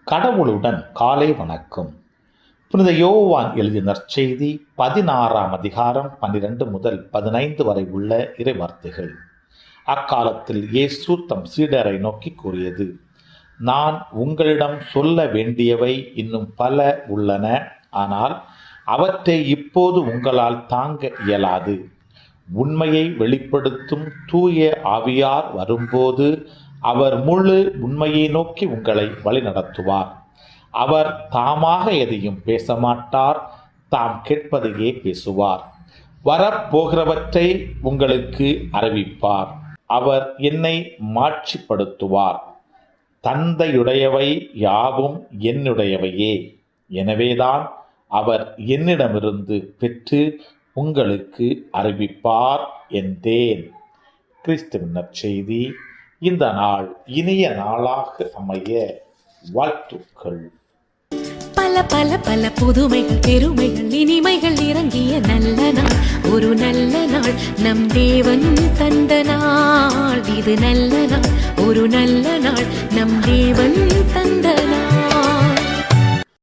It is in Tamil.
கடவுளுடன் காலை வணக்கம். புனித யோவான் எழுதிய நற்செய்தி 16ஆம் அதிகாரம் 12 முதல் 15 வரை உள்ள இறைவார்த்தைகள். அக்காலத்தில் இயேசு தம் சீடரை நோக்கி கூறியது: நான் உங்களிடம் சொல்ல வேண்டியவை இன்னும் பல உள்ளன, ஆனால் அவற்றை இப்போது உங்களால் தாங்க இயலாது. உண்மையை வெளிப்படுத்தும் தூய ஆவியார் வரும்போது அவர் முழு உண்மையை நோக்கி உங்களை வழிநடத்துவார். அவர் தாமாக எதையும் பேச மாட்டார், தாம் கேட்பதையே பேசுவார். வரப்போகிறவற்றை உங்களுக்கு அறிவிப்பார். அவர் என்னை மாட்சிப்படுத்துவார். தந்தையுடையவை யாவும் என்னுடையவையே. எனவேதான் அவர் என்னிடமிருந்து பெற்று உங்களுக்கு அறிவிப்பார் என்றேன். கிறிஸ்துவின் நற்செய்தி. இந்த நாள் இனிய நாளாக அமைய வாழ்த்துக்கள். பல பல பல புதுமைகள், பெருமைகள், இனிமைகள் இறங்கிய நல்ல நாள், ஒரு நல்ல நாள், நம் தேவன் தந்த நாள். இது நல்ல நாள், ஒரு நல்ல நாள், நம் தேவன் தந்த நாள்.